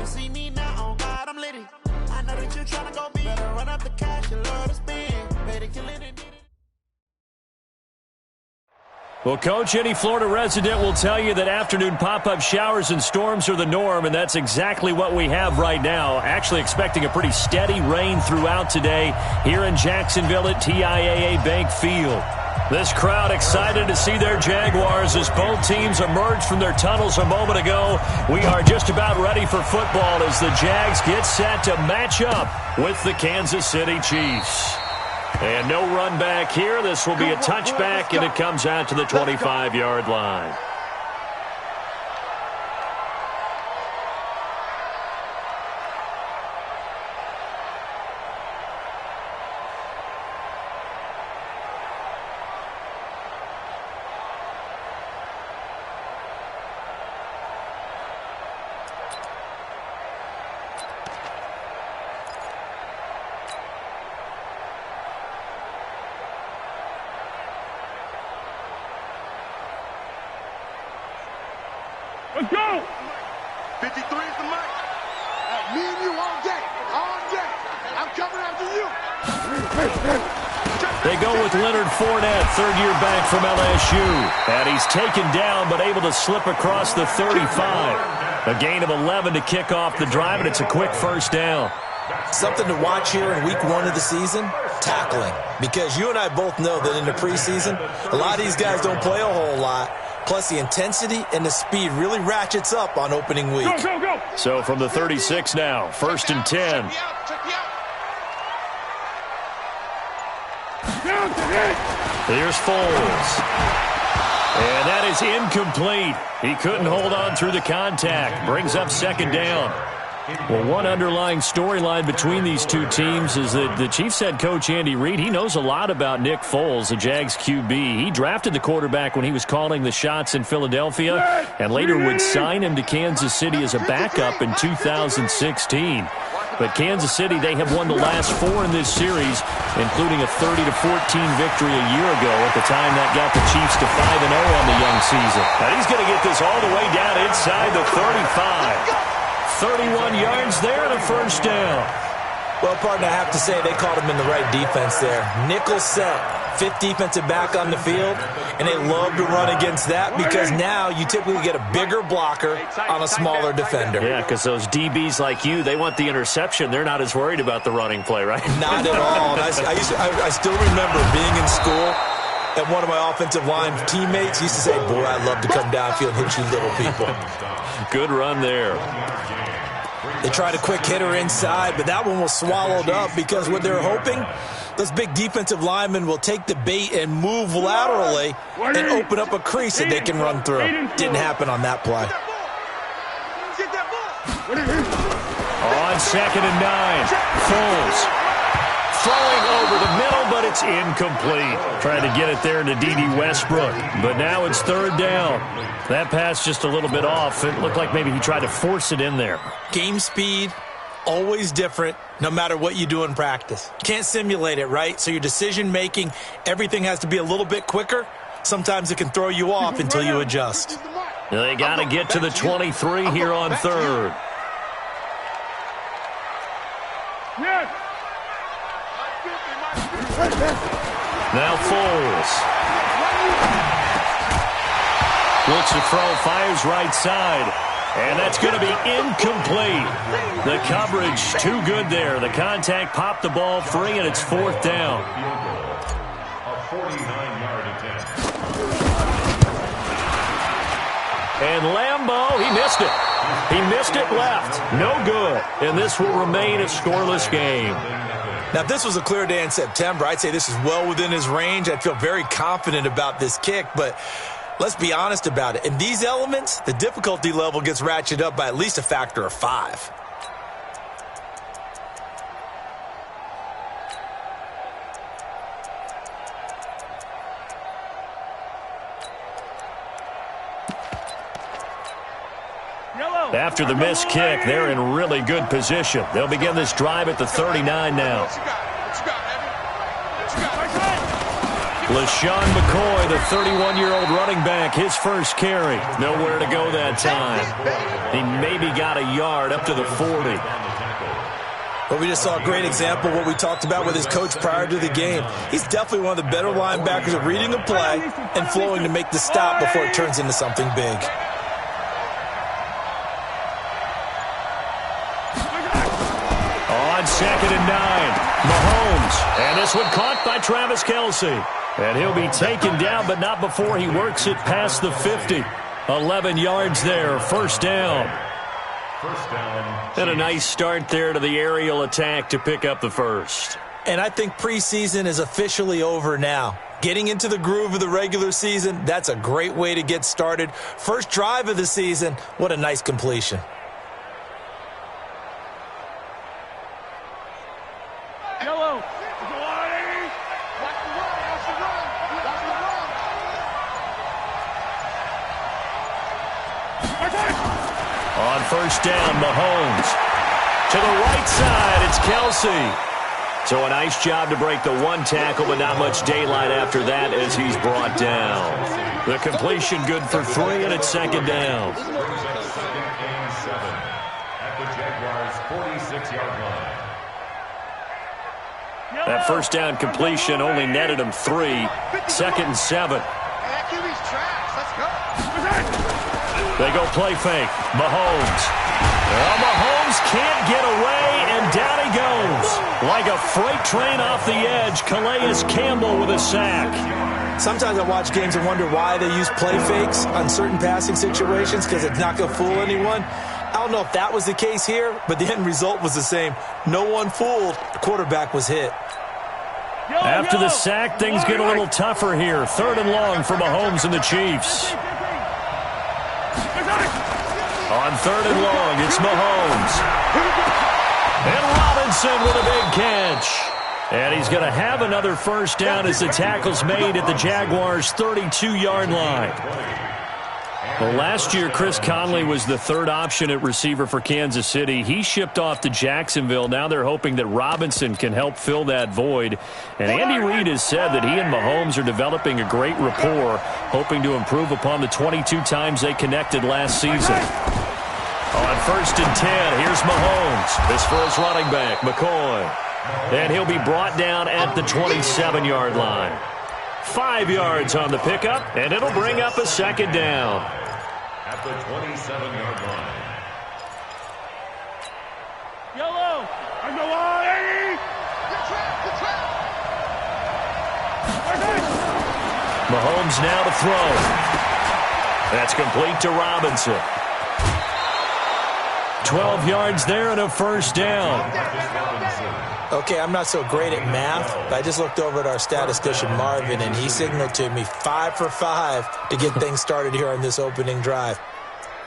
see me now, oh God, I'm litty. I know that you're trying to go be. Better run up the cash, you love to spend. Better kill it. Well, Coach, any Florida resident will tell you that afternoon pop-up showers and storms are the norm, and that's exactly what we have right now. Actually expecting a pretty steady rain throughout today here in Jacksonville at TIAA Bank Field. This crowd excited to see their Jaguars as both teams emerged from their tunnels a moment ago. We are just about ready for football as the Jags get set to match up with the Kansas City Chiefs. And no run back here. This will be a touchback, and it comes out to the 25-yard line. Let's go! 53 is the mic. Me and you all day. All day. I'm coming after you. They go with Leonard Fournette, third-year back from LSU. And he's taken down but able to slip across the 35. A gain of 11 to kick off the drive, and it's a quick first down. Something to watch here in week 1 of the season, tackling. Because you and I both know that in the preseason, a lot of these guys don't play a whole lot. Plus, the intensity and the speed really ratchets up on opening week. Go, go, go. So from the 36 now, 1st and 10. Here's Foles. And that is incomplete. He couldn't hold on through the contact. Brings up 2nd down. Well, one underlying storyline between these two teams is that the Chiefs head coach Andy Reid, he knows a lot about Nick Foles, the Jags QB. He drafted the quarterback when he was calling the shots in Philadelphia and later would sign him to Kansas City as a backup in 2016. But Kansas City, they have won the last 4 in this series, including a 30-14 victory a year ago at the time that got the Chiefs to 5-0 on the young season. And he's going to get this all the way down inside the 35. 31 yards there and a first down. Well, partner, I have to say they caught him in the right defense there. Nickel set, 5th defensive back on the field, and they love to run against that because now you typically get a bigger blocker on a smaller defender. Yeah, because those DBs like you, they want the interception. They're not as worried about the running play, right? Not at all. And I still remember being in school, and one of my offensive line teammates used to say, boy, I love to come downfield and hit you little people. Good run there. They tried a quick hitter inside, but that one was swallowed up because what they're hoping, those big defensive linemen will take the bait and move laterally and open up a crease that they can run through. Didn't happen on that play. On 2nd and 9, Foles throwing over the middle, but it's incomplete. Trying to get it there to D.D. Westbrook, but now it's 3rd down. That pass just a little bit off. It looked like maybe he tried to force it in there. Game speed, always different, no matter what you do in practice. You can't simulate it, right? So your decision-making, everything has to be a little bit quicker. Sometimes it can throw you off until you adjust. They got to get to the 23 here on 3rd. Yes. Now Foles. Looks to throw, fires right side. And that's going to be incomplete. The coverage too good there. The contact popped the ball free, and it's 4th down. A 49-yard attempt. And Lambeau, he missed it. He missed it left. No good. And this will remain a scoreless game. Now, if this was a clear day in September, I'd say this is well within his range. I'd feel very confident about this kick, but let's be honest about it. In these elements, the difficulty level gets ratcheted up by at least a factor of 5. After the missed kick, they're in really good position. They'll begin this drive at the 39 now. LaShawn McCoy, the 31-year-old running back, his first carry. Nowhere to go that time. He maybe got a yard up to the 40. Well, we just saw a great example of what we talked about with his coach prior to the game. He's definitely one of the better linebackers at reading a play and flowing to make the stop before it turns into something big. On 2nd and 9, Mahomes. And this one caught by Travis Kelce. And he'll be taken down, but not before he works it past the 50. 11 yards there, first down. And a nice start there to the aerial attack to pick up the first. And I think preseason is officially over now. Getting into the groove of the regular season, that's a great way to get started. First drive of the season, what a nice completion. Yellow. On first down, Mahomes. To the right side, it's Kelce. So a nice job to break the one tackle, but not much daylight after that as he's brought down. The completion good for 3, and it's 2nd down. Second and 7 at the Jaguars' 46-yard line. That first down completion only netted him 3. 2nd and 7. They go play fake. Mahomes. Well, Mahomes can't get away, and down he goes. Like a freight train off the edge, Calais Campbell with a sack. Sometimes I watch games and wonder why they use play fakes on certain passing situations, because it's not going to fool anyone. I don't know if that was the case here, but the end result was the same. No one fooled. The quarterback was hit. After the sack, things get a little tougher here. 3rd and long for Mahomes and the Chiefs. On 3rd and long, it's Mahomes. And Robinson with a big catch. And he's going to have another first down as the tackle's made at the Jaguars' 32-yard line. Well, last year, Chris Conley was the 3rd option at receiver for Kansas City. He shipped off to Jacksonville. Now they're hoping that Robinson can help fill that void. And Andy Reid has said that he and Mahomes are developing a great rapport, hoping to improve upon the 22 times they connected last season. On 1st and 10, here's Mahomes. This for his running back, McCoy. And he'll be brought down at the 27-yard line. 5 yards on the pickup, and it'll bring up a 2nd down. At the 27-yard line. Yellow. On the line. Mahomes now to throw. That's complete to Robinson. 12 yards there and a first down. Okay, I'm not so great at math, but I just looked over at our statistician, Marvin, and he signaled to me 5 for 5 to get things started here on this opening drive.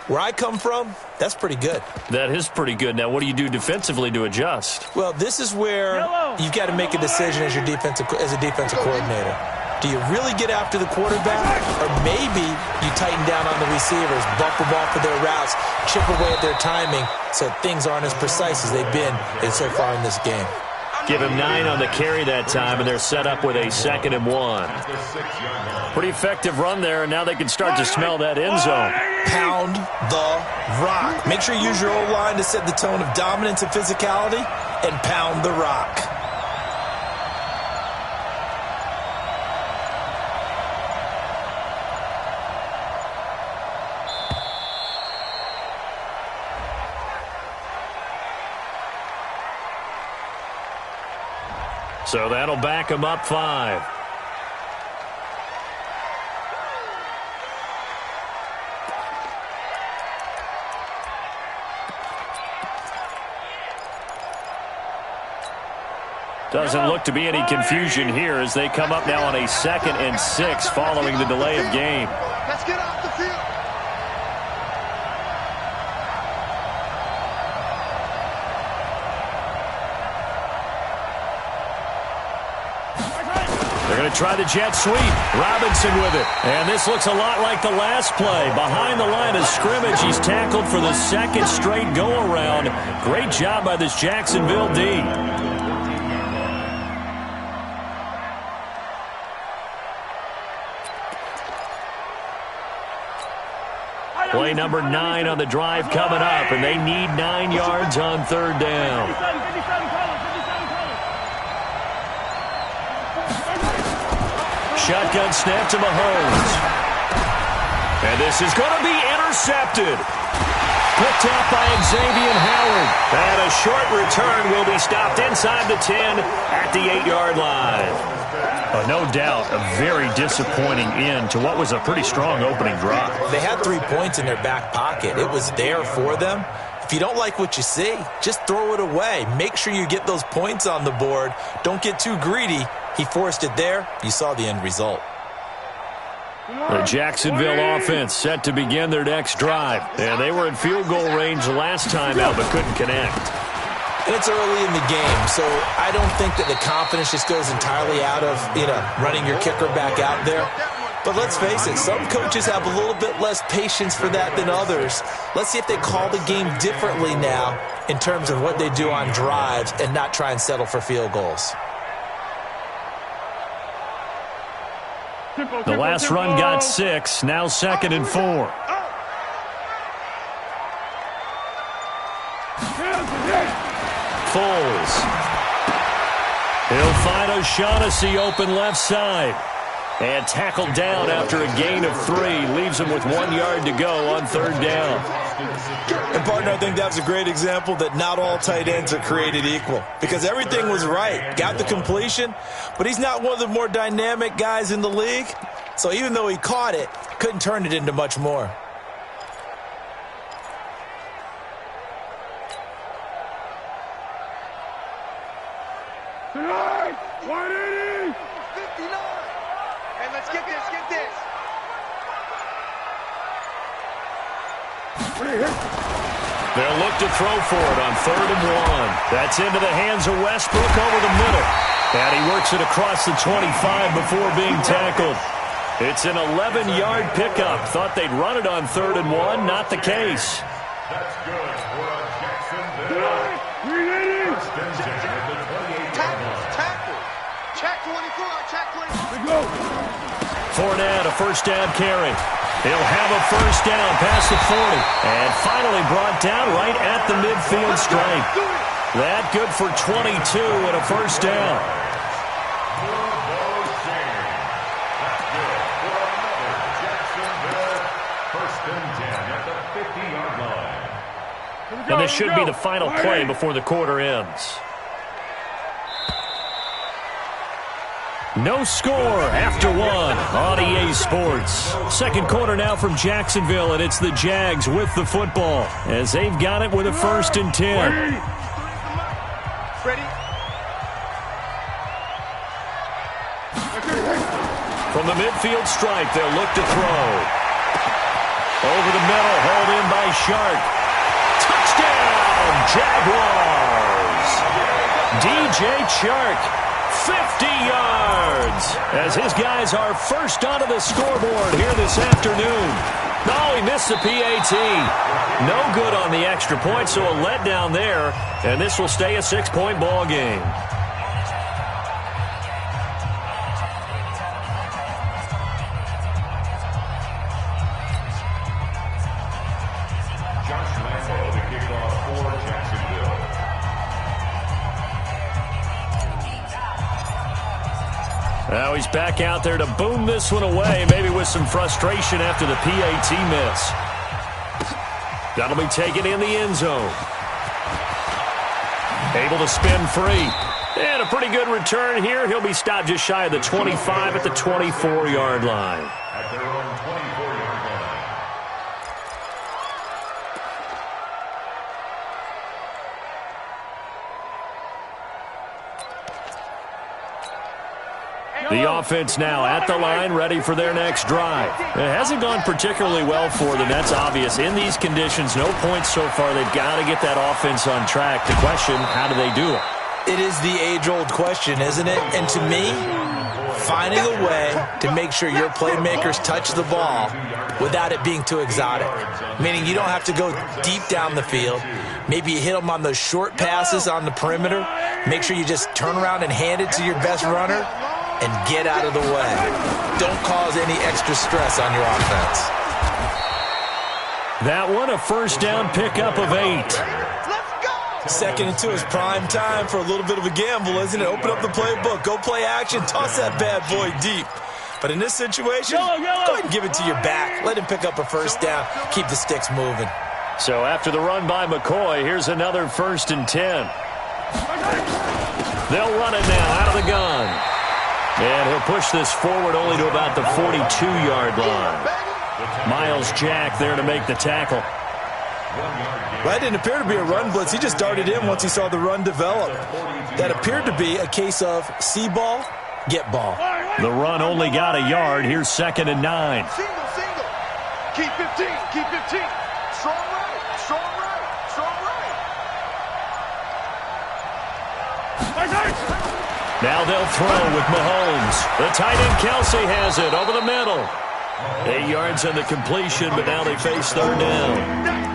Where I come from, that's pretty good. That is pretty good. Now, what do you do defensively to adjust? Well, this is where you've got to make a decision as a defensive coordinator. Do you really get after the quarterback, or maybe you tighten down on the receivers, bump them off of their routes, chip away at their timing so things aren't as precise as they've been so far in this game? Give him 9 on the carry that time, and they're set up with a 2nd and 1. Pretty effective run there, and now they can start to smell that end zone. Pound the rock. Make sure you use your O-line to set the tone of dominance and physicality, and pound the rock. So that'll back him up 5. Doesn't look to be any confusion here as they come up now on a 2nd and 6 following the delay of game. Let's get off the field. They're going to try the jet sweep. Robinson with it. And this looks a lot like the last play. Behind the line of scrimmage, he's tackled for the 2nd straight go-around. Great job by this Jacksonville D. Play number 9 on the drive coming up, and they need 9 yards on third down. Shotgun snap to Mahomes. And this is going to be intercepted. Picked up by Xavier Howard. And a short return will be stopped inside the 10 at the 8-yard line. No doubt a very disappointing end to what was a pretty strong opening drive. They had 3 points in their back pocket. It was there for them. If you don't like what you see, just throw it away. Make sure you get those points on the board. Don't get too greedy. He forced it there. You saw the end result. The Jacksonville offense set to begin their next drive. And they were in field goal range last time out but couldn't connect. And it's early in the game, so I don't think that the confidence just goes entirely out of, running your kicker back out there. But let's face it, some coaches have a little bit less patience for that than others. Let's see if they call the game differently now in terms of what they do on drives and not try and settle for field goals. The last run got 6, now 2nd and 4. Foles. He'll find O'Shaughnessy open left side. And tackled down after a gain of 3. Leaves him with 1 yard to go on third down. And, partner, I think that's a great example that not all tight ends are created equal. Because everything was right. Got the completion, but he's not one of the more dynamic guys in the league. So even though he caught it, couldn't turn it into much more. Tonight, 180! 59! And let's get this, They'll look to throw for it on 3rd and 1. That's into the hands of Westbrook over the middle. And he works it across the 25 before being tackled. It's an 11-yard pickup. Thought they'd run it on 3rd and 1. Not the case. That's good for a Jacksonville. Tackle. Check 24, check 24. Go. Fournette, a first down carry. He'll have a first down past the 40. And finally brought down right at the midfield stripe. That good for 22 and a first down. And this should be the final play before the quarter ends. No score after 1 on EA Sports. Second quarter now from Jacksonville, and it's the Jags with the football as they've got it with a 1st and 10. Ready? From the midfield stripe, they'll look to throw. Over the middle, hauled in by Shark. Touchdown, Jaguars! DJ Chark, 50 yards, as his guys are first onto the scoreboard here this afternoon. No, he missed the PAT. No good on the extra point, so a letdown there, and this will stay a 6-point ball game. Now he's back out there to boom this one away, maybe with some frustration after the PAT miss. That'll be taken in the end zone. Able to spin free. And a pretty good return here. He'll be stopped just shy of the 25 at the 24-yard line. At their own 24-yard line. The offense now at the line, ready for their next drive. It hasn't gone particularly well for them. That's obvious. In these conditions, no points so far. They've got to get that offense on track. The question, how do they do it? It is the age-old question, isn't it? And to me, finding a way to make sure your playmakers touch the ball without it being too exotic. Meaning you don't have to go deep down the field. Maybe you hit them on those short passes on the perimeter. Make sure you just turn around and hand it to your best runner and get out of the way. Don't cause any extra stress on your offense. That one a first down pickup of 8. Second and 2 is prime time for a little bit of a gamble, isn't it? Open up the playbook, go play action, toss that bad boy deep. But in this situation, go ahead and give it to your back. Let him pick up a first down. Keep the sticks moving. So after the run by McCoy, here's another 1st and 10. They'll run it now out of the gun. And he'll push this forward only to about the 42-yard line. Miles Jack there to make the tackle. That didn't appear to be a run blitz. He just darted in once he saw the run develop. That appeared to be a case of see ball, get ball. The run only got a yard. Here's 2nd and 9. Single. Keep 15. Keep 15. Strong right. Strong right. Strong right. Now they'll throw with Mahomes. The tight end Kelsey has it over the middle. 8 yards on the completion, but now they face 3rd down.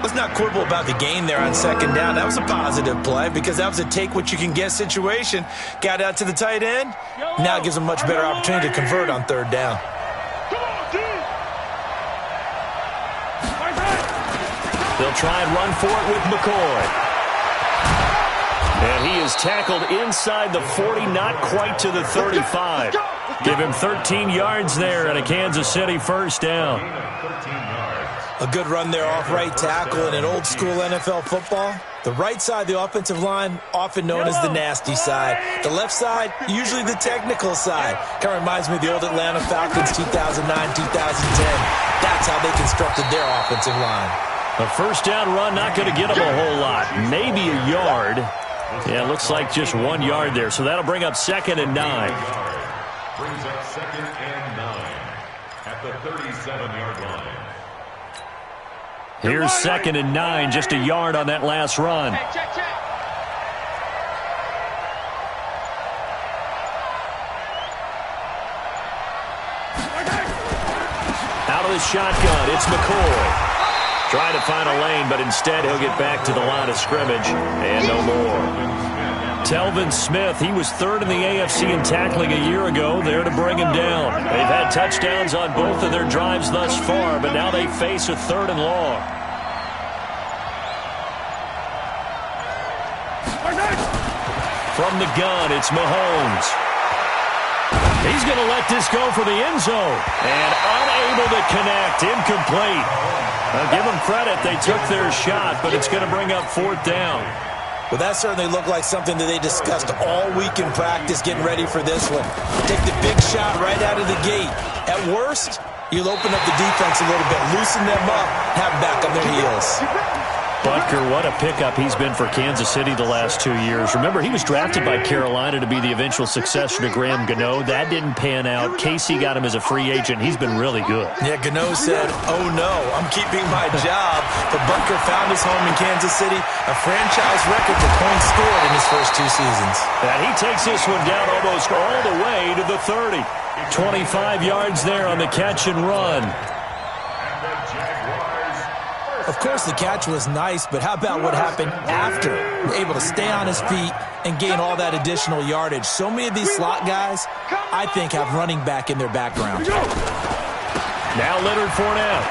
Let's not quibble about the gain there on 2nd down. That was a positive play because that was a take-what-you-can-get situation. Got out to the tight end. Now it gives them a much better opportunity to convert on 3rd down. They'll try and run for it with McCoy. And he is tackled inside the 40, not quite to the 35. Give him 13 yards there and a Kansas City first down. A good run there off right tackle in an old-school NFL football. The right side of the offensive line, often known as the nasty side. The left side, usually the technical side. Kind of reminds me of the old Atlanta Falcons 2009-2010. That's how they constructed their offensive line. A first down run, not going to get them a whole lot. Maybe a yard. Yeah, it looks like just 1 yard there. So that'll bring up 2nd and 9. Brings up 2nd and 9 at the 37-yard line. Here's 2nd and 9, just a yard on that last run. Out of the shotgun, it's McCoy. Trying to find a lane, but instead he'll get back to the line of scrimmage, and no more. Telvin Smith, he was 3rd in the AFC in tackling a year ago, there to bring him down. They've had touchdowns on both of their drives thus far, but now they face a 3rd and long. From the gun, it's Mahomes. He's going to let this go for the end zone. And unable to connect, incomplete. I'll give them credit, they took their shot, but it's going to bring up 4th down. Well, that certainly looked like something that they discussed all week in practice, getting ready for this one. Take the big shot right out of the gate. At worst, you'll open up the defense a little bit, loosen them up, have them back on their heels. Butker, what a pickup he's been for Kansas City the last 2 years. Remember, he was drafted by Carolina to be the eventual successor to Graham Gano. That didn't pan out. Casey got him as a free agent. He's been really good. Yeah, Gano said, oh no, I'm keeping my job. But Butker found his home in Kansas City, a franchise record for points scored in his first 2 seasons. And he takes this one down almost all the way to the 30. 25 yards there on the catch and run. Of course, the catch was nice, but how about what happened after? Able to stay on his feet and gain all that additional yardage. So many of these slot guys, I think, have running back in their background. Now Leonard Fournette.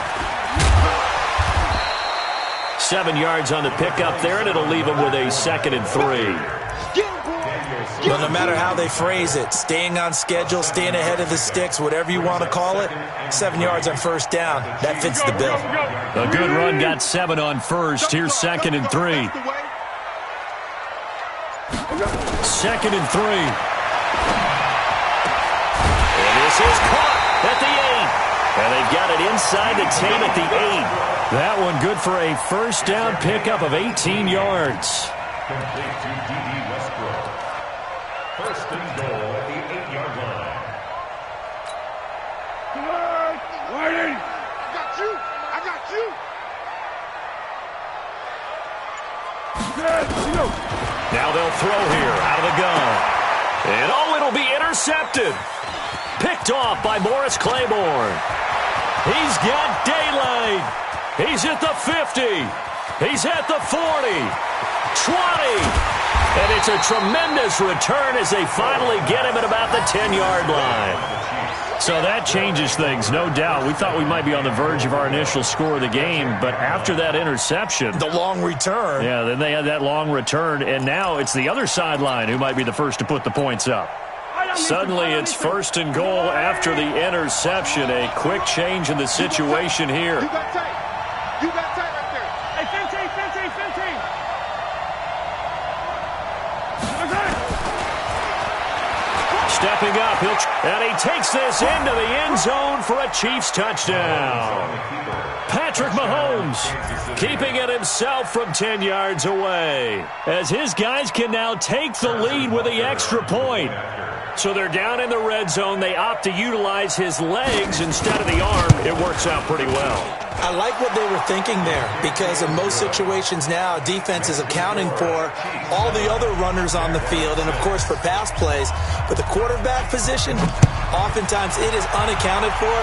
7 yards on the pickup there, and it'll leave him with a 2nd and 3. Well, no matter how they phrase it, staying on schedule, staying ahead of the sticks, whatever you want to call it, 7 yards on first down, that fits the bill. A good run, got 7 on first. Here's 2nd and 3. 2nd and 3. And this is caught at the 8. And they've got it inside the 10 at the 8. That one good for a first down pickup of 18 yards. Complete to D.D. Westbrook. First and goal at the 8-yard line. Whiting! I got you! I got you! Now they'll throw here out of the gun. And it'll be intercepted. Picked off by Morris Claiborne. He's got daylight. He's at the 50. He's at the 40. 20. And it's a tremendous return as they finally get him at about the 10-yard line. So that changes things, no doubt. We thought we might be on the verge of our initial score of the game, but after that interception, the long return. Yeah, then they had that long return, and now it's the other sideline who might be the first to put the points up. Suddenly it's 1st and goal after the interception. A quick change in the situation here. You got tight. You got tight right there. Hey, 15. Stepping up, and he takes this into the end zone for a Chiefs touchdown. Patrick Mahomes keeping it himself from 10 yards away, as his guys can now take the lead with the extra point. So they're down in the red zone. They opt to utilize his legs instead of the arm. It works out pretty well. I like what they were thinking there, because in most situations now, defense is accounting for all the other runners on the field and, of course, for pass plays. But the quarterback position, oftentimes it is unaccounted for.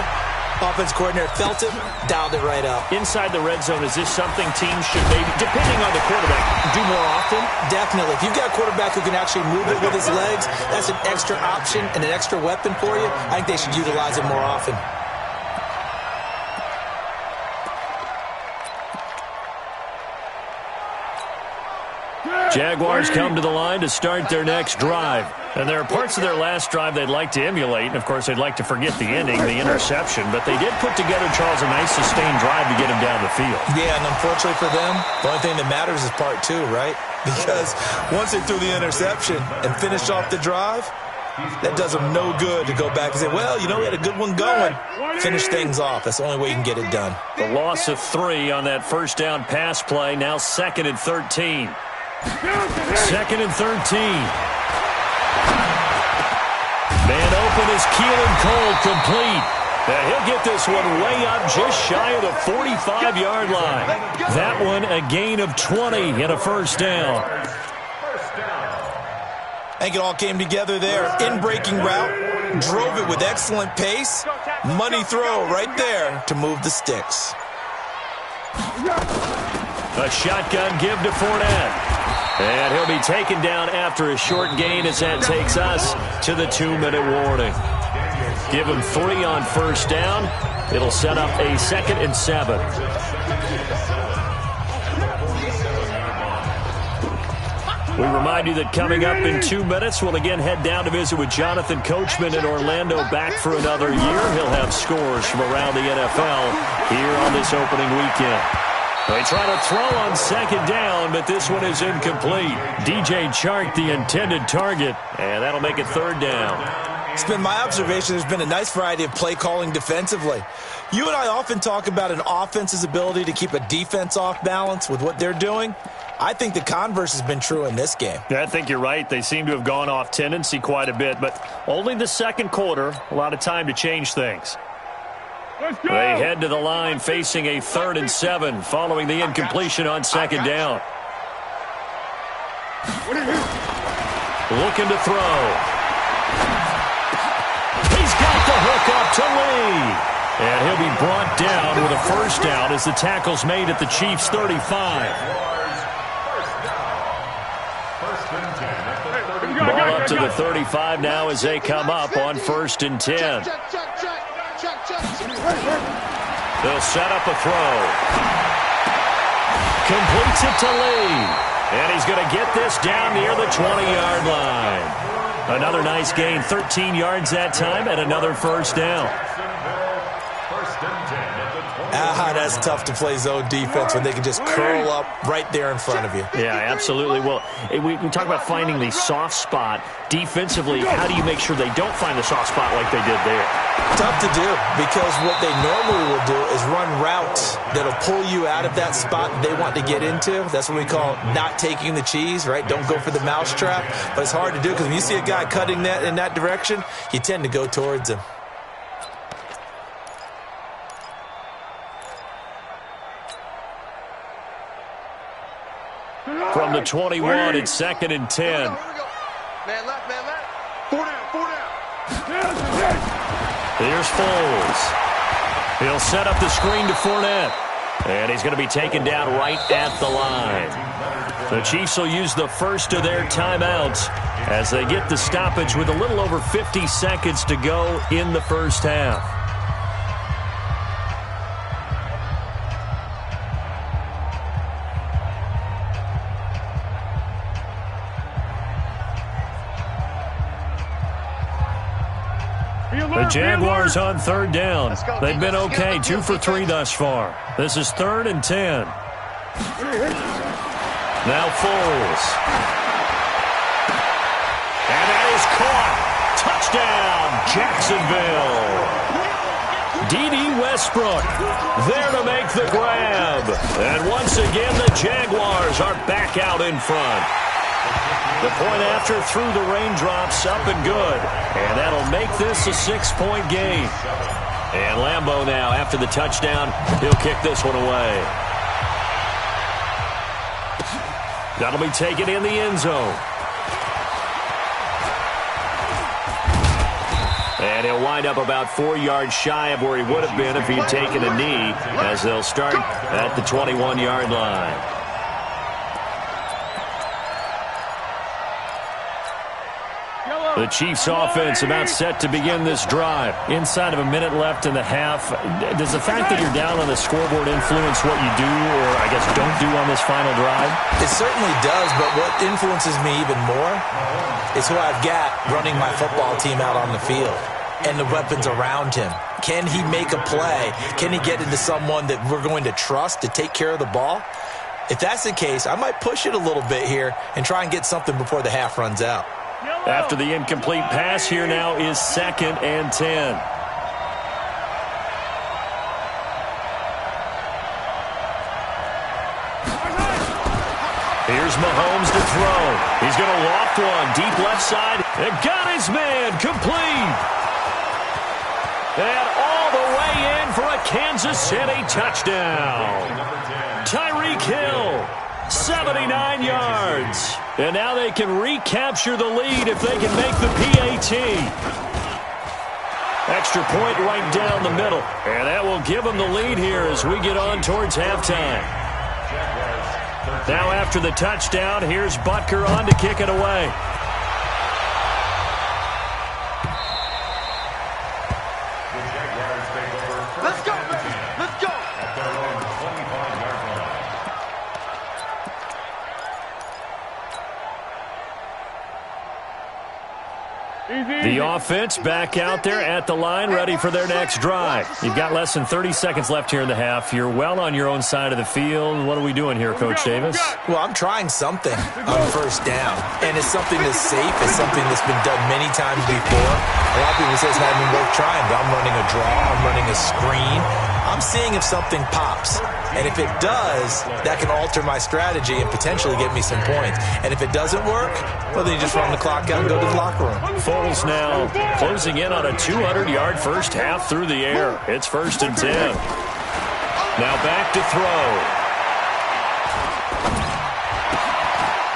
Offense coordinator felt it, dialed it right up. Inside the red zone, is this something teams should maybe, depending on the quarterback, do more often? Definitely. If you've got a quarterback who can actually move it with his legs, that's an extra option and an extra weapon for you. I think they should utilize it more often. Jaguars come to the line to start their next drive. And there are parts of their last drive they'd like to emulate. And, of course, they'd like to forget the ending, the interception. But they did put together, Charles, a nice sustained drive to get him down the field. Yeah, and unfortunately for them, the only thing that matters is part 2, right? Because once they threw the interception and finished off the drive, that does them no good to go back and say, well, you know, we had a good one going. Finish things off. That's the only way you can get it done. The loss of 3 on that first down pass play. Now 2nd and 13. 2nd and 13. Man open is Keelan Cole, complete. And he'll get this one way up just shy of the 45-yard line. That one a gain of 20 and a first down. I think it all came together there. In-breaking route, drove it with excellent pace. Money throw right there to move the sticks. A shotgun give to Fournette. And he'll be taken down after a short gain as that takes us to the 2-minute warning. Give him 3 on first down. It'll set up a 2nd and 7. We remind you that coming up in 2 minutes, we'll again head down to visit with Jonathan Coachman in Orlando, back for another year. He'll have scores from around the NFL here on this opening weekend. They try to throw on 2nd down, but this one is incomplete. DJ Chark, the intended target, and that'll make it 3rd down. It's been my observation there's been a nice variety of play calling defensively. You and I often talk about an offense's ability to keep a defense off balance with what they're doing. I think the converse has been true in this game. Yeah, I think you're right. They seem to have gone off tendency quite a bit, but only the second quarter, a lot of time to change things. They head to the line facing a 3rd and 7 following the incompletion on 2nd down. Looking to throw. He's got the hook up to Lee. And he'll be brought down with a first down as the tackle's made at the Chiefs' 35. Ball up to the 35 now as they come up on 1st and 10. They'll set up a throw. Completes it to Lee. And he's going to get this down near the 20-yard line. Another nice gain, 13 yards that time, and another first down. That's tough to play zone defense when they can just curl up right there in front of you. Yeah, absolutely. Well, we talk about finding the soft spot. Defensively, how do you make sure they don't find the soft spot like they did there? Tough to do, because what they normally will do is run routes that'll pull you out of that spot they want to get into. That's what we call not taking the cheese, right? Don't go for the mousetrap. But it's hard to do, because when you see a guy cutting that in that direction, you tend to go towards him. From the 21, it's 2nd and 10. Man left, man left. 4 down. Here's Foles. He'll set up the screen to Fournette. And he's going to be taken down right at the line. The Chiefs will use the first of their timeouts as they get the stoppage with a little over 50 seconds to go in the first half. The Jaguars on third down. They've been okay, 2 for 3 thus far. This is 3rd and 10. Now Foles. And that is caught. Touchdown, Jacksonville. D.D. Westbrook there to make the grab. And once again, the Jaguars are back out in front. The point after through the raindrops, up and good. And that'll make this a 6-point game. And Lambeau now, after the touchdown, he'll kick this one away. That'll be taken in the end zone. And he'll wind up about 4 yards shy of where he would have been if he'd taken a knee, as they'll start at the 21-yard line. The Chiefs offense about set to begin this drive. Inside of a minute left in the half. Does the fact that you're down on the scoreboard influence what you do, or I guess don't do on this final drive? It certainly does, but what influences me even more is who I've got running my football team out on the field and the weapons around him. Can he make a play? Can he get into someone that we're going to trust to take care of the ball? If that's the case, I might push it a little bit here and try and get something before the half runs out. After the incomplete pass, here now is 2nd and 10. Here's Mahomes to throw. He's going to loft one deep left side. And got his man complete. And all the way in for a Kansas City touchdown. Tyreek Hill, 79 yards. And now they can recapture the lead if they can make the PAT. Extra point right down the middle. And that will give them the lead here as we get on towards halftime. Now after the touchdown, here's Butker on to kick it away. Let's go, baby. Let's go. At their own 25-yard line. The offense back out there at the line, ready for their next drive. You've got less than 30 seconds left here in the half. You're well on your own side of the field. What are we doing here, Coach Davis? Well, I'm trying something on first down, and it's something that's safe. It's something that's been done many times before. A lot of people say it's not even worth trying, but I'm running a draw. I'm running a screen. I'm seeing if something pops. And if it does, that can alter my strategy and potentially get me some points. And if it doesn't work, well, then you just run the clock out and go to the locker room. Foles now closing in on a 200-yard first half through the air. It's 1st and 10. Now back to throw.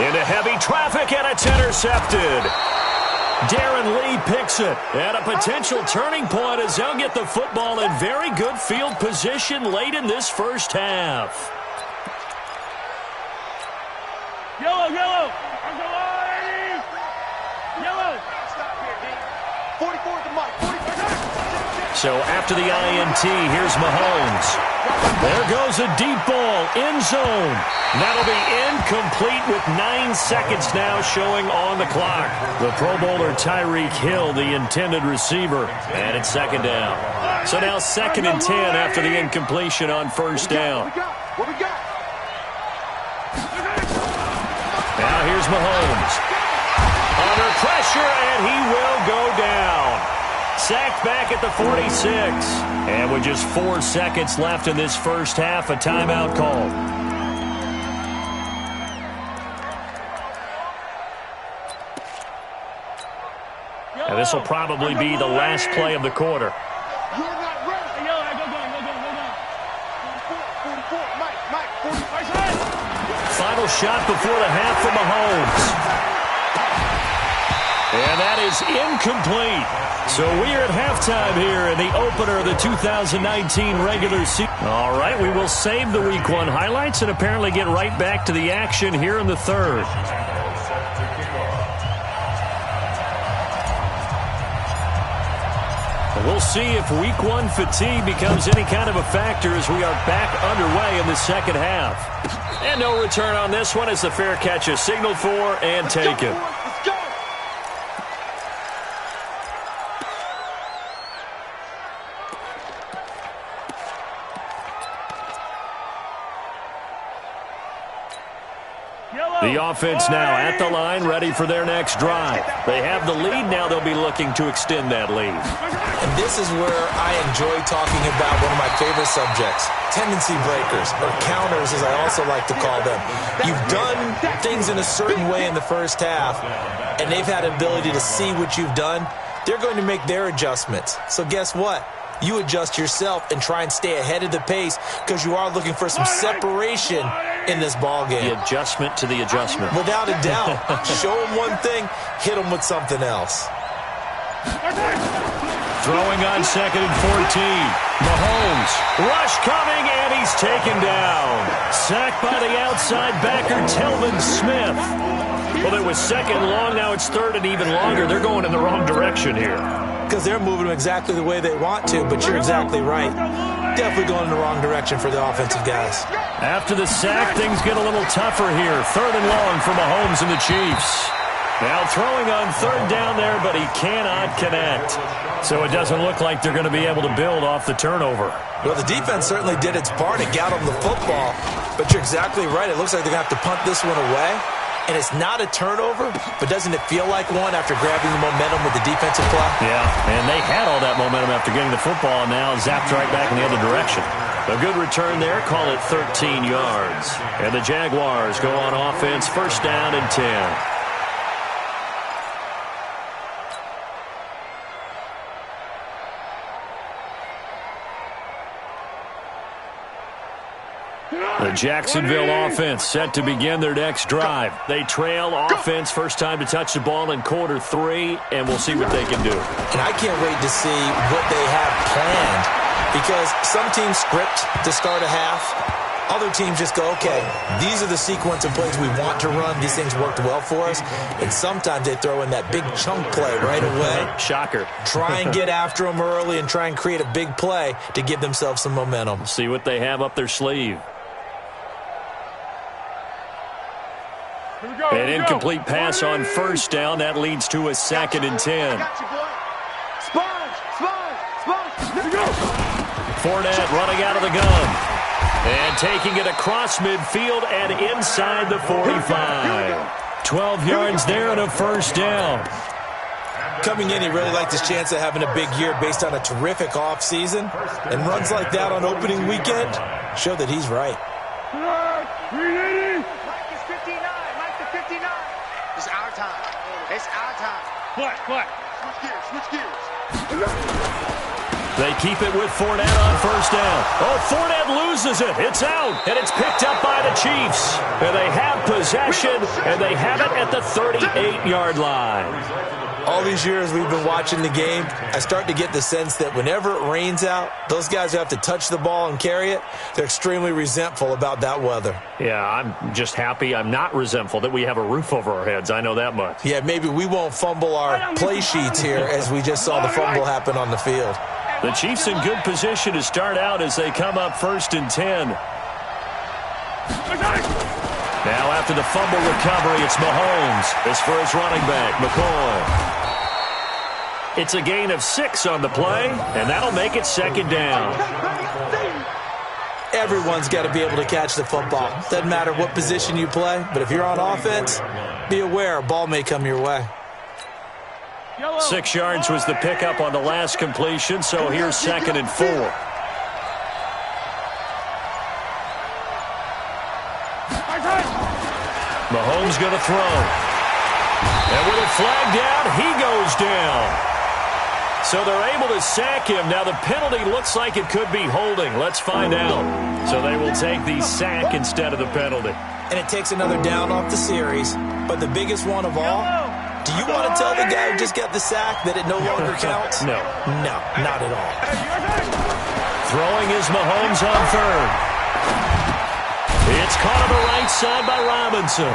Into heavy traffic, and it's intercepted. Darren Lee picks it. And a potential turning point as they'll get the football in very good field position late in this first half. Yellow. Yellow. 44 at the mic. 44. So after the INT, here's Mahomes. There goes a deep ball, end zone. That'll be incomplete with 9 seconds now showing on the clock. The Pro Bowler Tyreek Hill, the intended receiver, and it's 2nd down. So now 2nd and 10 after the incompletion on first down. What we got? Now here's Mahomes. Under pressure, and he will go down. Sacked back at the 46. And with just 4 seconds left in this first half, a timeout call. And this will probably be the last play of the quarter. You're not ready. Go. 44. Mike. Final shot before the half for Mahomes. And that is incomplete. So we are at halftime here in the opener of the 2019 regular season. All right, we will save the Week 1 highlights and apparently get right back to the action here in the third. We'll see if Week 1 fatigue becomes any kind of a factor as we are back underway in the second half. And no return on this one as the fair catch is signaled for and taken. Let's go. The offense now at the line, ready for their next drive. They have the lead. Now they'll be looking to extend that lead. And this is where I enjoy talking about one of my favorite subjects, tendency breakers, or counters as I also like to call them. You've done things in a certain way in the first half, and they've had the ability to see what you've done. They're going to make their adjustments. So guess what? You adjust yourself and try and stay ahead of the pace because you are looking for some separation in this ball game. The adjustment to the adjustment. Without a doubt. Show them one thing, hit them with something else. Throwing on 2nd and 14. Mahomes. Rush coming, and he's taken down. Sacked by the outside backer, Telvin Smith. Well, it was 2nd and long. Now it's 3rd and even longer. They're going in the wrong direction here. Because they're moving them exactly the way they want to, but you're exactly right. Definitely going in the wrong direction for the offensive guys. After the sack, things get a little tougher here. 3rd and long for Mahomes and the Chiefs. Now throwing on 3rd down there, but he cannot connect. So it doesn't look like they're going to be able to build off the turnover. Well, the defense certainly did its part and got them the football, but you're exactly right. It looks like they're going to have to punt this one away. And it's not a turnover, but doesn't it feel like one after grabbing the momentum with the defensive play? Yeah, and they had all that momentum after getting the football, and now zapped right back in the other direction. A good return there, call it 13 yards. And the Jaguars go on offense, 1st down and 10. The Jacksonville offense set to begin their next drive. They trail offense, first time to touch the ball in quarter 3, and we'll see what they can do. And I can't wait to see what they have planned because some teams script to start a half. Other teams just go, okay, these are the sequence of plays we want to run. These things worked well for us. And sometimes they throw in that big chunk play right away. Shocker. Try and get after them early and try and create a big play to give themselves some momentum. See what they have up their sleeve. An incomplete pass on 1st down. That leads to a 2nd and 10. Fournette running out of the gun. And taking it across midfield and inside the 45. 12 yards there and a 1st down. Coming in, he really liked his chance of having a big year based on a terrific offseason. And runs like that on opening weekend show that he's right. It's our time. It's our time. What? Switch gears. They keep it with Fournette on 1st down. Oh, Fournette loses it. It's out, and it's picked up by the Chiefs. And they have possession, and they have it at the 38-yard line. All these years we've been watching the game, I start to get the sense that whenever it rains out, those guys who have to touch the ball and carry it, they're extremely resentful about that weather. Yeah, I'm just happy. I'm not resentful that we have a roof over our heads. I know that much. Yeah, maybe we won't fumble our play sheets here as we just saw the fumble happen on the field. The Chiefs in good position to start out as they come up 1st and 10. Now after the fumble recovery, it's Mahomes. This for his running back, McCoy. It's a gain of 6 on the play, and that'll make it 2nd down. Everyone's got to be able to catch the football. Doesn't matter what position you play, but if you're on offense, be aware a ball may come your way. 6 yards was the pickup on the last completion, so here's 2nd and 4. Mahomes going to throw. And with a flag down, he goes down. So they're able to sack him. Now the penalty looks like it could be holding. Let's find out. So they will take the sack instead of the penalty. And it takes another down off the series. But the biggest one of all, Do you want to tell the guy who just got the sack that it no longer counts? No. No, not at all. Throwing is Mahomes on third. It's caught on the right side by Robinson.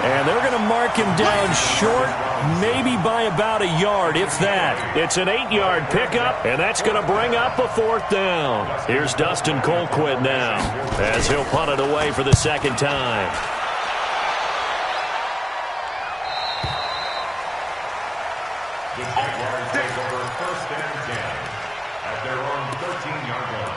And they're going to mark him down short, maybe by about a yard, if that. It's an 8-yard pickup, and that's going to bring up a 4th down. Here's Dustin Colquitt now, as he'll punt it away for the second time. The Jaguars take over 1st and 10 at their own 13-yard line.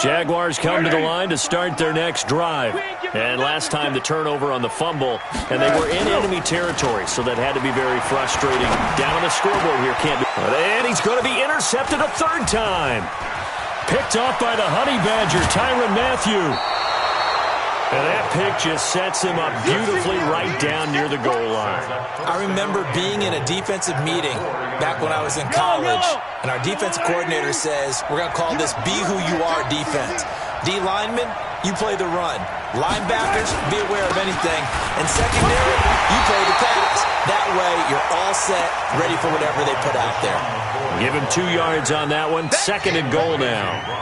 Jaguars come to the line to start their next drive. And last time the turnover on the fumble, and they were in enemy territory, so that had to be very frustrating. Down on the scoreboard here, can't do it. And he's going to be intercepted a 3rd time. Picked off by the Honey Badger, Tyrann Mathieu. And that pick just sets him up beautifully right down near the goal line. I remember being in a defensive meeting back when I was in college, and our defensive coordinator says, we're going to call this Be Who You Are defense. D linemen, you play the run. Linebackers, be aware of anything. And secondary, you play the pass. That way, you're all set, ready for whatever they put out there. Give him 2 yards on that one. 2nd and goal now.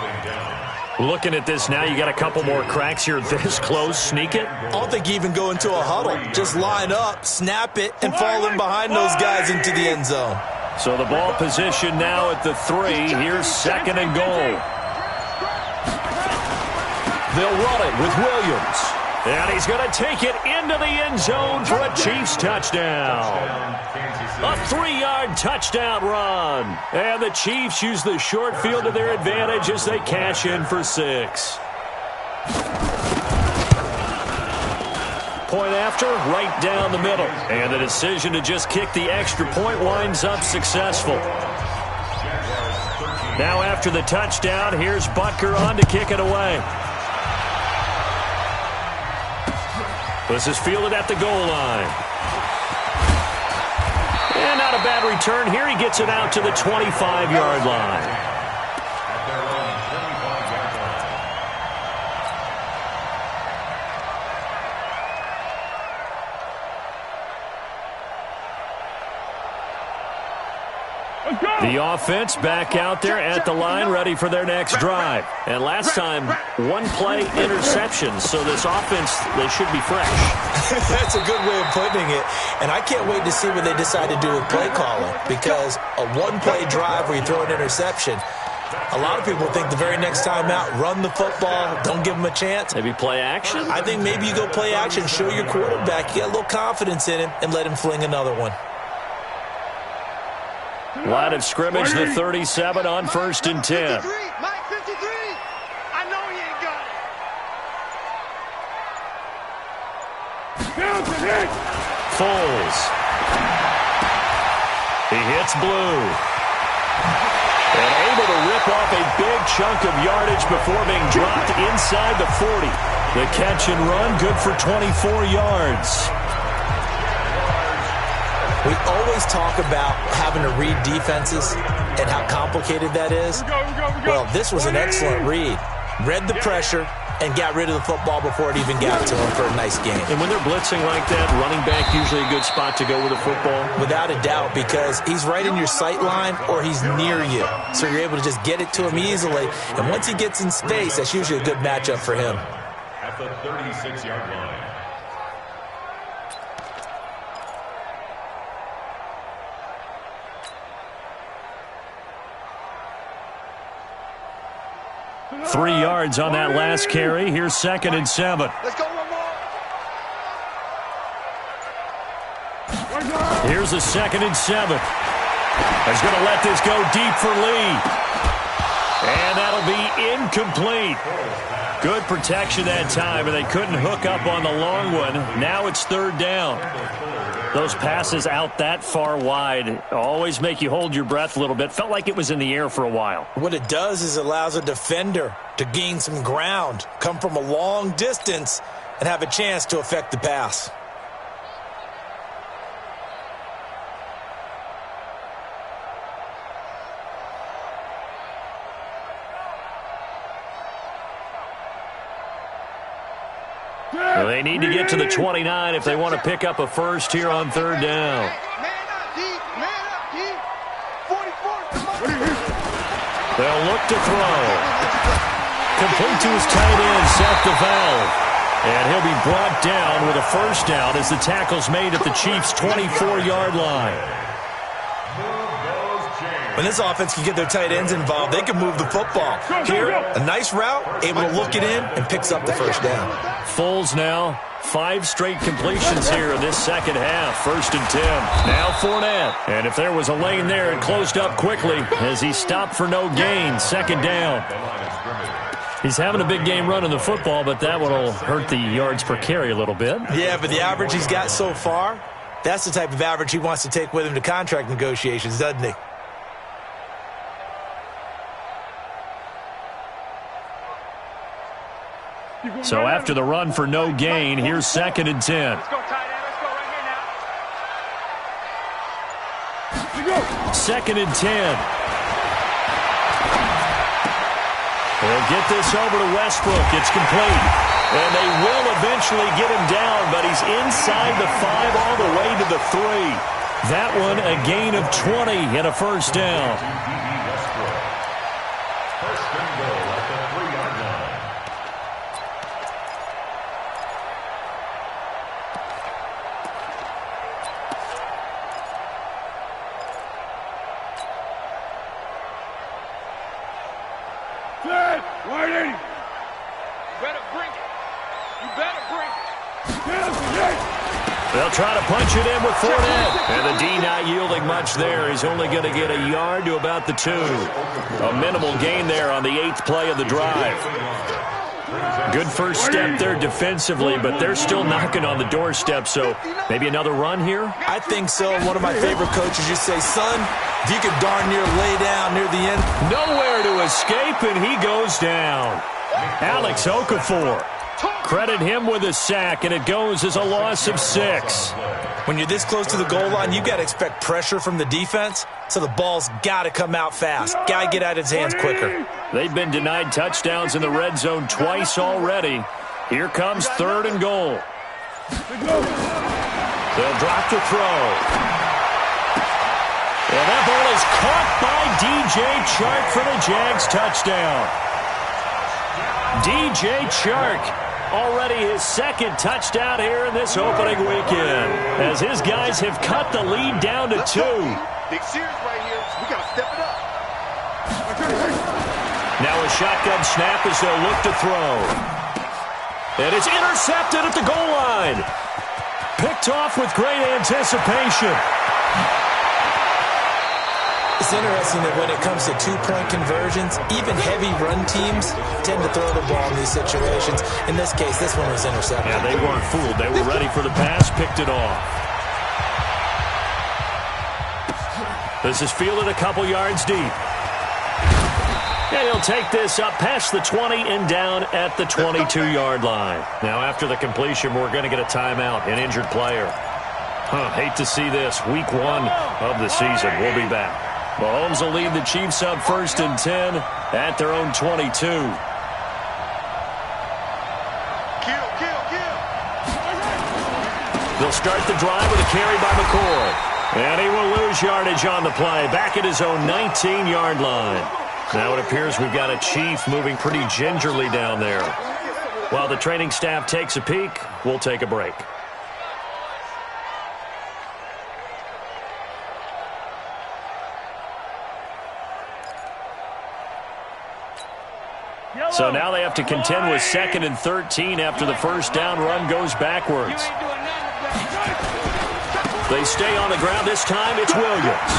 Looking at this now, you got a couple more cracks here this close. Sneak it. I don't think you even go into a huddle. Just line up, snap it, and fall in behind those guys into the end zone. So the ball position now at the 3. Here's 2nd and goal. They'll run it with Williams. And he's going to take it into the end zone for a Chiefs touchdown. A 3-yard touchdown run. And the Chiefs use the short field to their advantage as they cash in for 6. Point after, right down the middle. And the decision to just kick the extra point winds up successful. Now after the touchdown, here's Butker on to kick it away. This is fielded at the goal line. And not a bad return here. He gets it out to the 25-yard line. The offense back out there at the line, ready for their next drive. And last time, 1-play interception. So this offense, they should be fresh. That's a good way of putting it. And I can't wait to see what they decide to do with play calling. Because a 1-play drive where you throw an interception, a lot of people think the very next time out, run the football, don't give them a chance. Maybe play action? I think maybe you go play action, show your quarterback, you get a little confidence in him, and let him fling another one. Line of scrimmage, the 37 on 1st and 10. Mike 53. I know he ain't got it. Foles. He hits Blue. And able to rip off a big chunk of yardage before being dropped inside the 40. The catch and run, good for 24 yards. We always talk about having to read defenses and how complicated that is. Well, this was an excellent read. Read the pressure and got rid of the football before it even got to him for a nice game. And when they're blitzing like that, running back usually a good spot to go with a football? Without a doubt, because he's right in your sight line or he's near you. So you're able to just get it to him easily. And once he gets in space, that's usually a good matchup for him. At the 36-yard line. Three yards on that last carry. Here's 2nd and 7. Let's go one more. Here's a 2nd and 7. He's going to let this go deep for Lee. And that'll be incomplete. Good protection that time, and they couldn't hook up on the long one. Now it's third down. Those passes out that far wide always make you hold your breath a little bit. Felt like it was in the air for a while. What it does is allows a defender to gain some ground, come from a long distance, and have a chance to affect the pass. Well, they need to get to the 29 if they want to pick up a first here on third down. They'll look to throw. Complete to his tight end, Seth DeValve. And he'll be brought down with a first down as the tackle's made at the Chiefs' 24-yard line. When this offense can get their tight ends involved, they can move the football. Here, a nice route, able to look it in, and picks up the first down. Foles now, 5 straight completions here in this second half. 1st and 10. Now Fournette. And if there was a lane there, it closed up quickly as he stopped for no gain. 2nd down. He's having a big game running the football, but that one will hurt the yards per carry a little bit. Yeah, but the average he's got so far, that's the type of average he wants to take with him to contract negotiations, doesn't he? So after the run for no gain, here's 2nd and 10. Let's go, tight end. Let's go right here now. 2nd and 10. They'll get this over to Westbrook. It's complete. And they will eventually get him down, but he's inside the 5 all the way to the 3. That one a gain of 20 and a first down. First and goal at the 3-yard line. Whitey! You better bring it. You better bring it. They'll try to punch it in with Fournette. And the D not yielding much there. He's only going to get a yard to about the 2. A minimal gain there on the 8th play of the drive. Good first step there defensively, but they're still knocking on the doorstep, so maybe another run here? I think so. One of my favorite coaches used to say, son, if you could darn near lay down near the end. Nowhere to escape, and he goes down. Alex Okafor. Credit him with a sack, and it goes as a loss of 6. When you're this close to the goal line, you got to expect pressure from the defense, so the ball's got to come out fast. Got to get out of his hands quicker. They've been denied touchdowns in the red zone twice already. Here comes 3rd and goal. They'll drop to throw. And that ball is caught by DJ Chark for the Jags touchdown. DJ Chark, already his 2nd touchdown here in this opening weekend, as his guys have cut the lead down to 2. Big series right here. We got to step it up. Now a shotgun snap as they'll look to throw. And it's intercepted at the goal line. Picked off with great anticipation. It's interesting that when it comes to 2-point conversions, even heavy run teams tend to throw the ball in these situations. In this case, this one was intercepted. Yeah, they weren't fooled. They were ready for the pass, picked it off. This is fielded a couple yards deep. And he'll take this up past the 20 and down at the 22-yard line. Now, after the completion, we're going to get a timeout, an injured player. Hate to see this. Week 1 of the season. We'll be back. Mahomes will lead the Chiefs up 1st and 10 at their own 22. Kill. They'll start the drive with a carry by McCoy. And he will lose yardage on the play, back at his own 19-yard line. Now it appears we've got a Chief moving pretty gingerly down there. While the training staff takes a peek, we'll take a break. So now they have to contend with 2nd and 13 after the first down run goes backwards. They stay on the ground this time. It's Williams.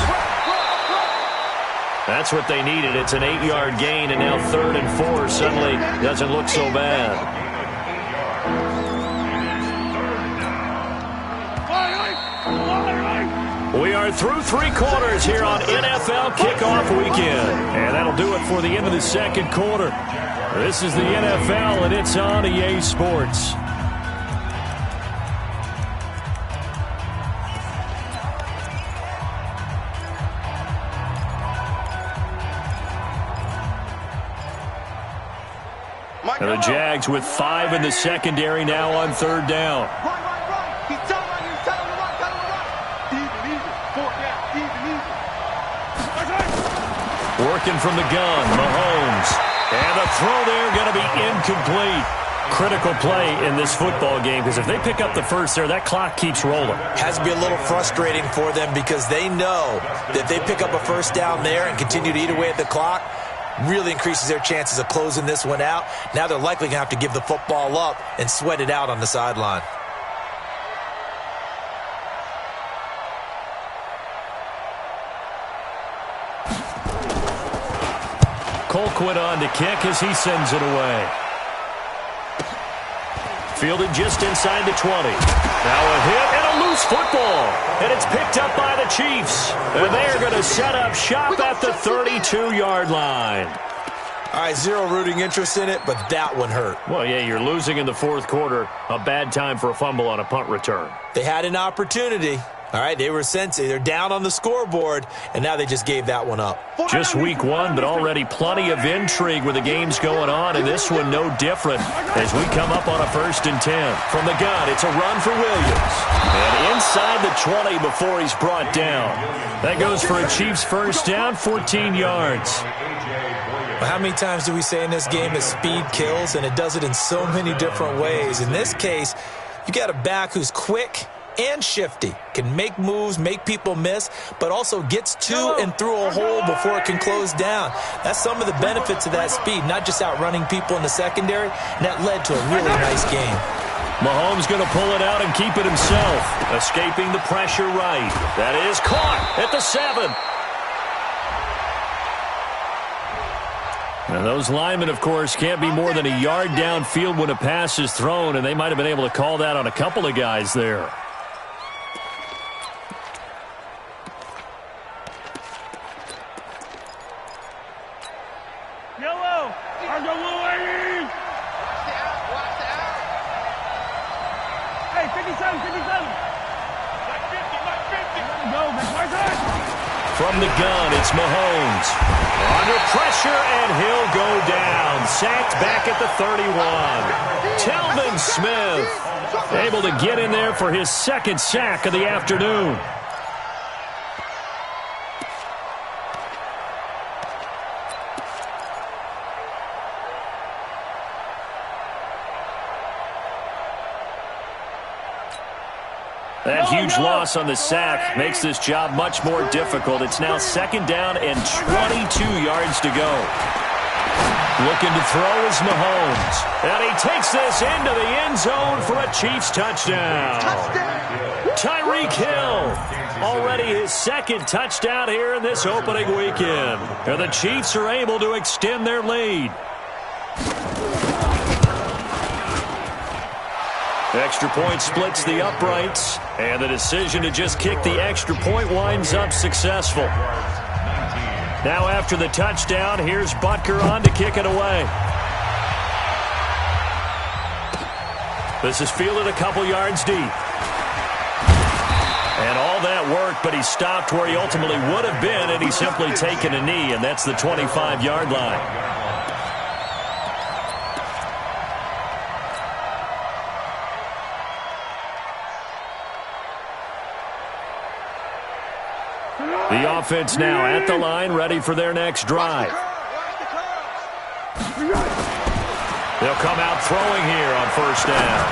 That's what they needed. It's an 8-yard gain, and now 3rd and 4 suddenly doesn't look so bad. We are through 3 quarters here on NFL Kickoff Weekend. And that'll do it for the end of the second quarter. This is the NFL, and it's on EA Sports. And the Jags with 5 in the secondary now on 3rd down. Right. He's telling him to run. Easy. 4th down. Easy. Working from the gun, Mahomes. And the throw there going to be incomplete. Critical play in this football game, because if they pick up the first there, that clock keeps rolling. Has to be a little frustrating for them because they know that if they pick up a first down there and continue to eat away at the clock, really increases their chances of closing this one out. Now they're likely going to have to give the football up and sweat it out on the sideline. Colquitt on to kick as he sends it away. Fielded just inside the 20. Now a hit and a loose football. And it's picked up by the Chiefs. And they're going to set up shop at the 32-yard line. All right, zero rooting interest in it, but that one hurt. Well, yeah, you're losing in the 4th quarter. A bad time for a fumble on a punt return. They had an opportunity. All right, they were sensitive. They're down on the scoreboard, and now they just gave that one up. Just week 1, but already plenty of intrigue with the games going on, and this one no different as we come up on a 1st and 10. From the gun, it's a run for Williams. And inside the 20 before he's brought down. That goes for a Chiefs first down, 14 yards. Well, how many times do we say in this game that speed kills, and it does it in so many different ways? In this case, you got a back who's quick and shifty, can make moves, make people miss, but also gets to and through a hole before it can close down. That's some of the benefits of that speed, not just outrunning people in the secondary, and that led to a really nice game. Mahomes going to pull it out and keep it himself, escaping the pressure right. That is caught at the 7. And those linemen, of course, can't be more than a yard downfield when a pass is thrown, and they might have been able to call that on a couple of guys there. Yellow! RWA! Watch the out. Hey, 57! Like 50! Let him go, McPherson! From the gun, it's Mahomes. Under pressure, and he'll go down. Sacked back at the 31. Telvin Smith able to get in there for his 2nd sack of the afternoon. That huge loss on the sack makes this job much more difficult. It's now 2nd down and 22 yards to go. Looking to throw is Mahomes. And he takes this into the end zone for a Chiefs touchdown. Tyreek Hill, already his 2nd touchdown here in this opening weekend. And the Chiefs are able to extend their lead. Extra point splits the uprights, and the decision to just kick the extra point winds up successful. Now after the touchdown, here's Butker on to kick it away. This is fielded a couple yards deep. And all that work, but he stopped where he ultimately would have been, and he's simply taken a knee, and that's the 25-yard line. The offense now at the line, ready for their next drive. They'll come out throwing here on 1st down.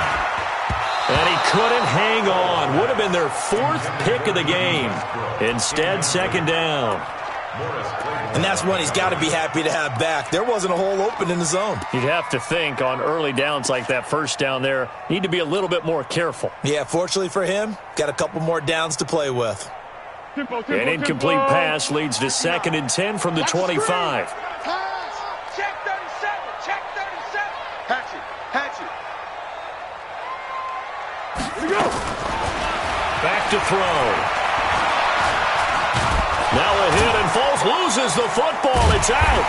And he couldn't hang on. Would have been their 4th pick of the game. Instead, 2nd down. And that's one he's got to be happy to have back. There wasn't a hole open in the zone. You'd have to think on early downs like that 1st down there, need to be a little bit more careful. Yeah, fortunately for him, got a couple more downs to play with. An incomplete pass leads to 2nd and 10 from the 25. Check 37. Check 37. Hatchet. Here we go. Back to throw. Now a hit, and Foles loses the football. It's out.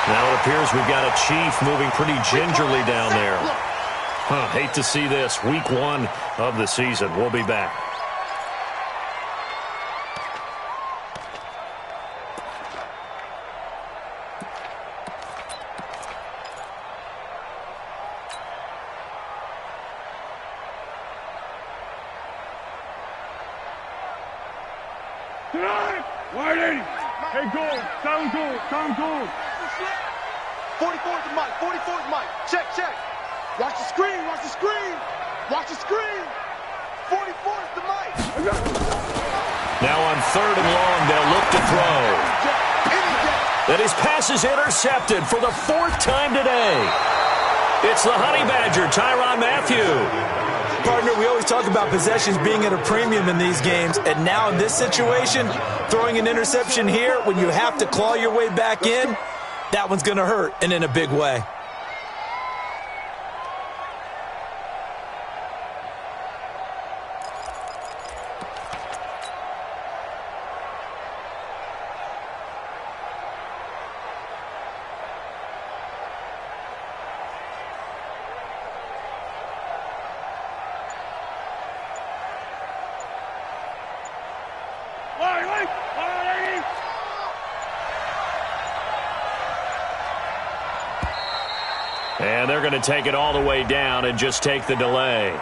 Now it appears we've got a Chief moving pretty gingerly down there. Hate to see this. Week 1 of the season. We'll be back. Wide 80. Hey, goal. Sound goal. 44 is the mic. 44 is the mic. Check. Watch the screen. 44 is the mic. Now on 3rd and long, they'll look to throw. And his pass is intercepted for the 4th time today. It's the Honey Badger, Tyrann Mathieu. Partner, we always talk about possessions being at a premium in these games, and now in this situation, throwing an interception here when you have to claw your way back in, that one's going to hurt, and in a big way. And they're going to take it all the way down and just take the delay.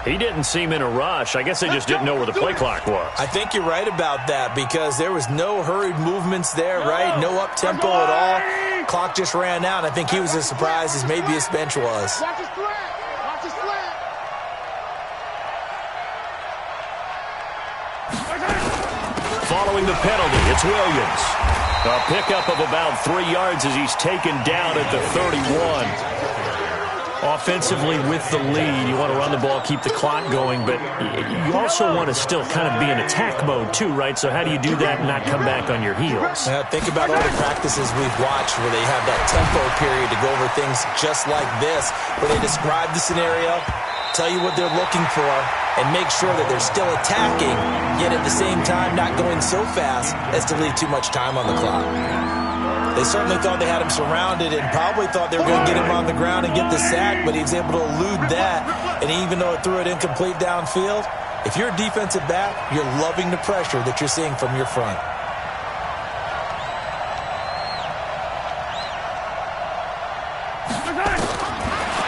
He didn't seem in a rush. I guess they just didn't know where the play clock was. I think you're right about that because there was no hurried movements there, right? No up-tempo at all. Clock just ran out. I think he was as surprised as maybe his bench was. Watch his slant. Following the penalty, it's Williams. A pickup of about 3 yards as he's taken down at the 31. Offensively with the lead, you want to run the ball, keep the clock going, but you also want to still kind of be in attack mode too, right? So how do you do that and not come back on your heels? Think about all the practices we've watched where they have that tempo period to go over things just like this, where they describe the scenario, tell you what they're looking for, and make sure that they're still attacking, yet at the same time not going so fast as to leave too much time on the clock. They certainly thought they had him surrounded and probably thought they were going to get him on the ground and get the sack, but he was able to elude that, and even though it threw it incomplete downfield, if you're a defensive back, you're loving the pressure that you're seeing from your front.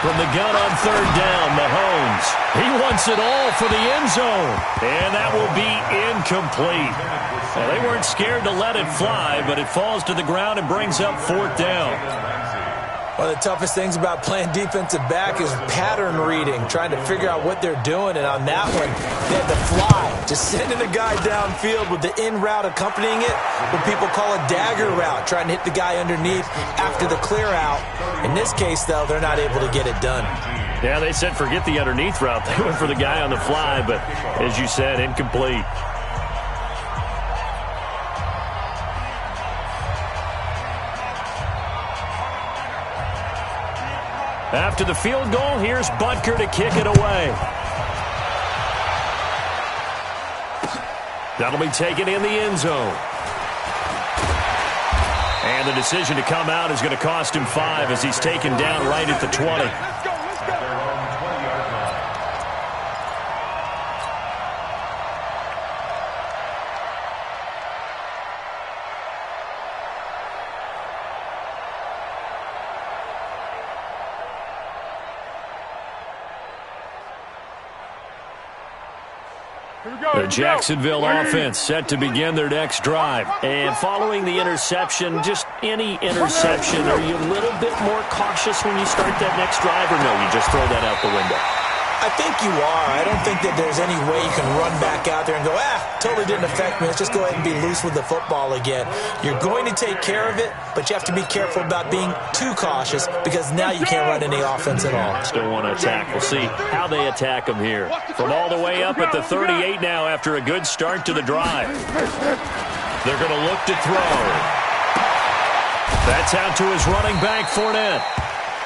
From the gun on 3rd down, Mahomes. He wants it all for the end zone. And that will be incomplete. Well, they weren't scared to let it fly, but it falls to the ground and brings up 4th down. One of the toughest things about playing defensive back is pattern reading, trying to figure out what they're doing. And on that one, they had to fly, just sending a guy downfield with the in route accompanying it, what people call a dagger route, trying to hit the guy underneath after the clear out. In this case, though, they're not able to get it done. Yeah, they said forget the underneath route. They went for the guy on the fly, but as you said, incomplete. After the field goal, here's Butker to kick it away. That'll be taken in the end zone. And the decision to come out is going to cost him 5 as he's taken down right at the 20. The Jacksonville offense set to begin their next drive. And following the interception, just any interception, are you a little bit more cautious when you start that next drive, or no, you just throw that out the window? I think you are. I don't think that there's any way you can run back out there and go, totally didn't affect me. Let's just go ahead and be loose with the football again. You're going to take care of it, but you have to be careful about being too cautious because now you can't run any offense at all. Still want to attack. We'll see how they attack them here. From all the way up at the 38 now after a good start to the drive. They're going to look to throw. That's out to his running back, Fournette.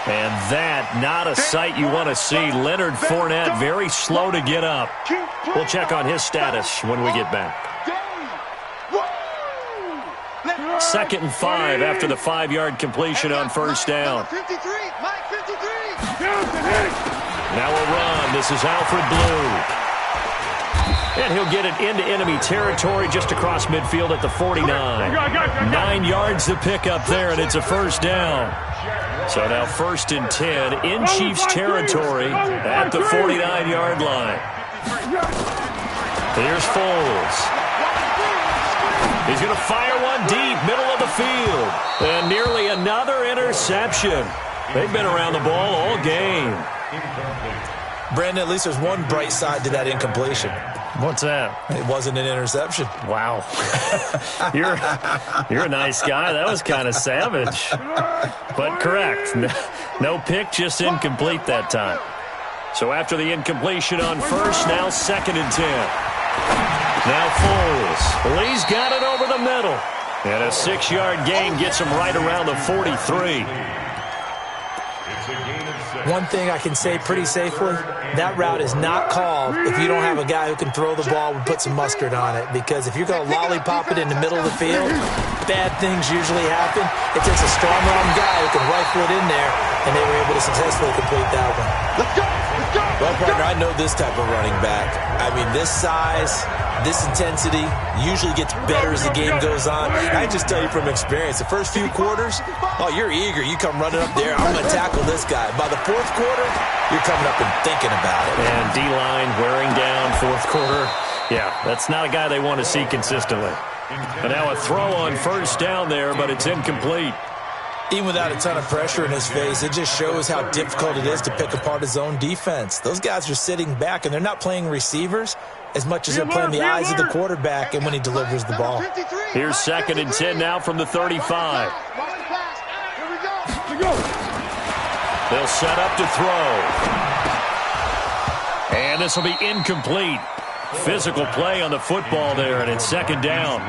And that, not a sight you want to see. Leonard Fournette very slow to get up. We'll check on his status when we get back. 2nd and 5 after the 5-yard completion on first down. Now a run. This is Alfred Blue. And he'll get it into enemy territory just across midfield at the 49. 9 yards to pick up there, and it's a first down. So now 1st and 10 in Chiefs territory at the 49-yard line. Here's Foles. He's going to fire one deep, middle of the field. And nearly another interception. They've been around the ball all game. Brandon, at least there's one bright side to that incompletion. What's that? It wasn't an interception. Wow. You're a nice guy. That was kind of savage. But correct. No pick, just incomplete that time. So after the incompletion on first, now 2nd and 10. Now Foles. Lee's got it over the middle. And a 6-yard gain gets him right around the 43. One thing I can say pretty safely, that route is not called if you don't have a guy who can throw the ball and put some mustard on it. Because if you're going to lollipop it in the middle of the field, bad things usually happen. It takes a strong-arm guy who can rifle it in there, and they were able to successfully complete that one. Let's go! Let's go! Well, partner, I know this type of running back. I mean, this size, this intensity usually gets better as the game goes on. I just tell you from experience, the first few quarters, you're eager. You come running up there, I'm going to tackle this guy. By the 4th quarter, you're coming up and thinking about it. And D-line wearing down 4th quarter. Yeah, that's not a guy they want to see consistently. And now a throw on first down there, but it's incomplete. Even without a ton of pressure in his face, it just shows how difficult it is to pick apart his own defense. Those guys are sitting back, and they're not playing receivers as much as they're playing the eyes of the quarterback and when he delivers the ball. Here's 2nd and 10 now from the 35. They'll set up to throw. And this will be incomplete. Physical play on the football there, and it's 2nd down.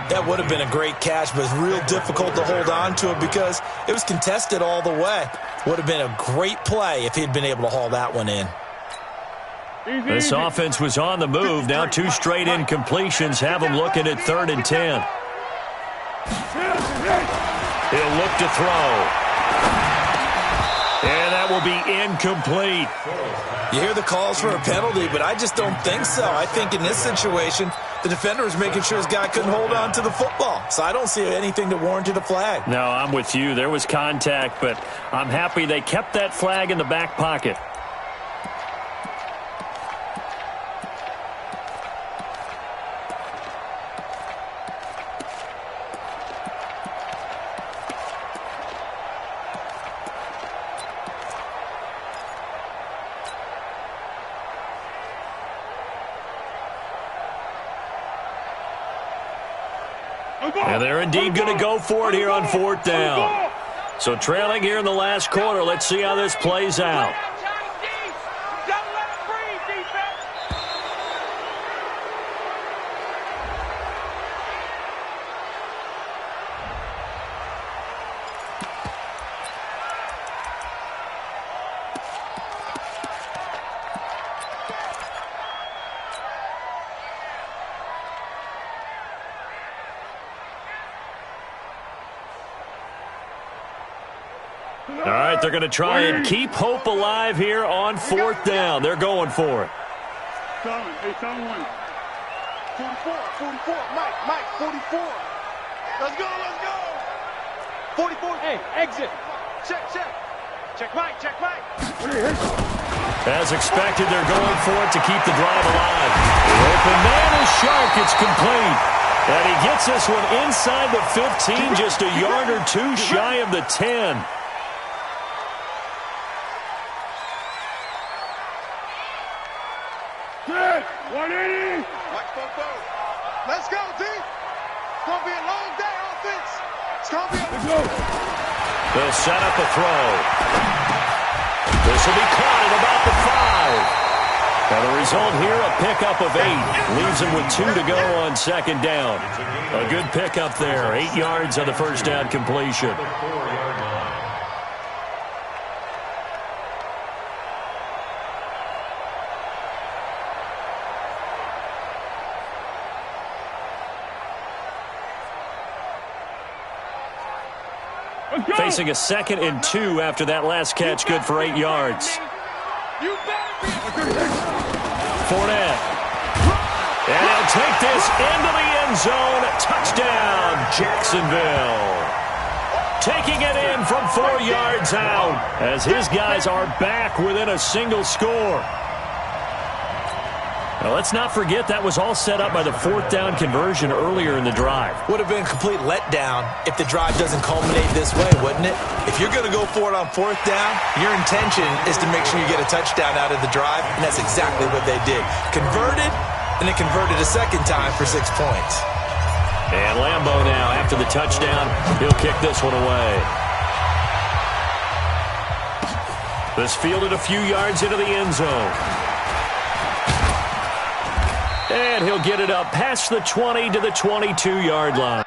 That would have been a great catch, but it's real difficult to hold on to it because it was contested all the way. Would have been a great play if he'd been able to haul that one in. This offense was on the move. Now 2 straight incompletions have them looking at 3rd and 10. He'll look to throw. And that will be incomplete. You hear the calls for a penalty, but I just don't think so. I think in this situation, the defender was making sure his guy couldn't hold on to the football. So I don't see anything that warranted a flag. No, I'm with you. There was contact, but I'm happy they kept that flag in the back pocket. And they're indeed going to go for it here on 4th down. So trailing here in the last quarter. Let's see how this plays out. All right, they're going to try and keep hope alive here on 4th down. They're going for it. 44, Mike, 44. Let's go. 44. Hey, exit. Check Mike. As expected, they're going for it to keep the drive alive. The open man is Shark. It's complete. And he gets this one inside the 15, just a yard or 2 shy of the 10. 180. Let's go, D. It's going to be a long day offense. It's going to be a... They'll set up a throw. This will be caught at about the 5. Now the result here, a pickup of 8. Leaves them with 2 to go on second down. A good pickup there. 8 yards on the first down completion. Facing a 2nd and 2 after that last catch, good for 8 yards. You better be. Fournette. And he'll take this into the end zone. Touchdown, Jacksonville. Taking it in from 4 yards out as his guys are back within a single score. Now, let's not forget that was all set up by the 4th down conversion earlier in the drive. Would have been a complete letdown if the drive doesn't culminate this way, wouldn't it? If you're going to go for it on 4th down, your intention is to make sure you get a touchdown out of the drive, and that's exactly what they did. Converted, and they converted a second time for 6 points. And Lambo now, after the touchdown, he'll kick this one away. This fielded a few yards into the end zone. And he'll get it up past the 20 to the 22-yard line.